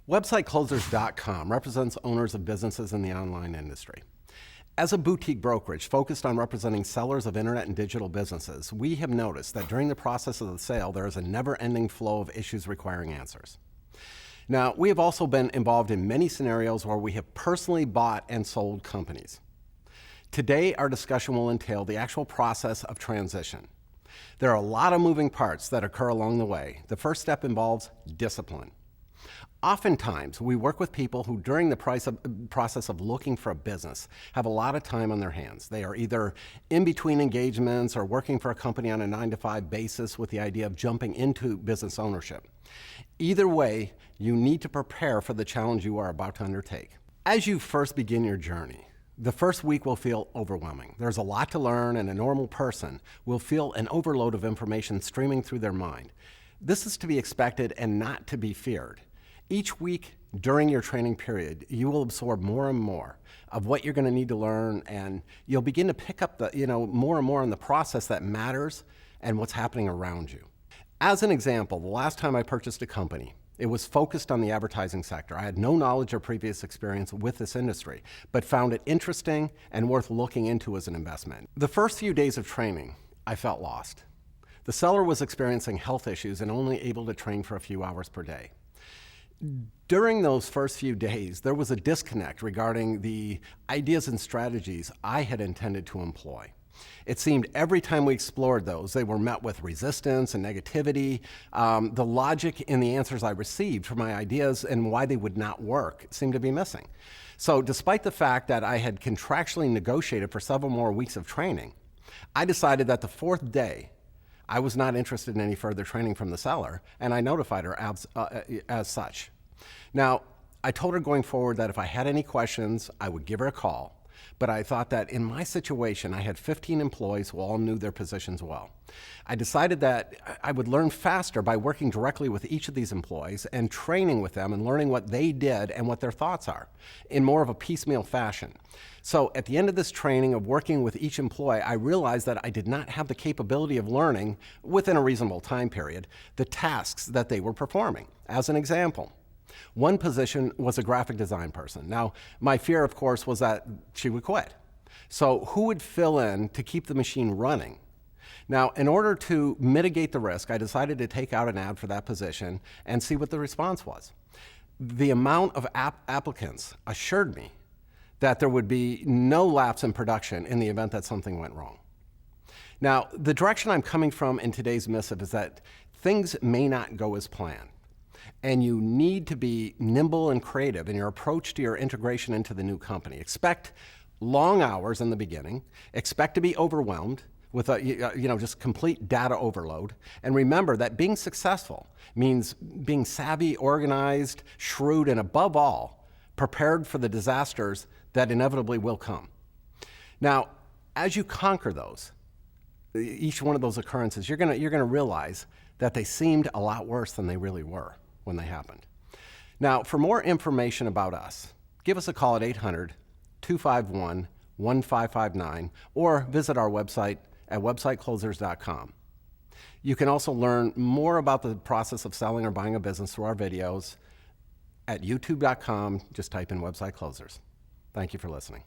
WebsiteClosers.com represents owners of businesses in the online industry. As a boutique brokerage focused on representing sellers of internet and digital businesses, we have noticed that during the process of the sale, there is a never-ending flow of issues requiring answers. Now, we have also been involved in many scenarios where we have personally bought and sold companies. Today, our discussion will entail the actual process of transition. There are a lot of moving parts that occur along the way. The first step involves discipline. Oftentimes, we work with people who, during the process of looking for a business, have a lot of time on their hands. They are either in between engagements or working for a company on a 9-to-5 basis with the idea of jumping into business ownership. Either way, you need to prepare for the challenge you are about to undertake. As you first begin your journey, the first week will feel overwhelming. There's a lot to learn, and a normal person will feel an overload of information streaming through their mind. This is to be expected and not to be feared. Each week during your training period, you will absorb more and more of what you're going to need to learn, and you'll begin to pick up more and more on the process that matters and what's happening around you. As an example, the last time I purchased a company, it was focused on the advertising sector. I had no knowledge or previous experience with this industry, but found it interesting and worth looking into as an investment. The first few days of training, I felt lost. The seller was experiencing health issues and only able to train for a few hours per day. During those first few days, there was a disconnect regarding the ideas and strategies I had intended to employ. It seemed every time we explored those, they were met with resistance and negativity. The logic in the answers I received for my ideas and why they would not work seemed to be missing. So despite the fact that I had contractually negotiated for several more weeks of training, I decided that the fourth day, I was not interested in any further training from the seller, and I notified her as such. Now, I told her going forward that if I had any questions, I would give her a call. But I thought that in my situation, I had 15 employees who all knew their positions well. I decided that I would learn faster by working directly with each of these employees and training with them and learning what they did and what their thoughts are in more of a piecemeal fashion. So at the end of this training of working with each employee, I realized that I did not have the capability of learning, within a reasonable time period, the tasks that they were performing. As an example, one position was a graphic design person. Now, my fear, of course, was that she would quit. So who would fill in to keep the machine running? Now, in order to mitigate the risk, I decided to take out an ad for that position and see what the response was. The amount of applicants assured me that there would be no lapse in production in the event that something went wrong. Now, the direction I'm coming from in today's missive is that things may not go as planned. And you need to be nimble and creative in your approach to your integration into the new company. Expect long hours in the beginning. Expect to be overwhelmed with just complete data overload. And remember that being successful means being savvy, organized, shrewd, and above all, prepared for the disasters that inevitably will come. Now, as you conquer those, each one of those occurrences, you're gonna realize that they seemed a lot worse than they really were when they happened. Now, for more information about us, give us a call at 800-251-1559 or visit our website at websiteclosers.com. You can also learn more about the process of selling or buying a business through our videos at youtube.com. Just type in Website Closers. Thank you for listening.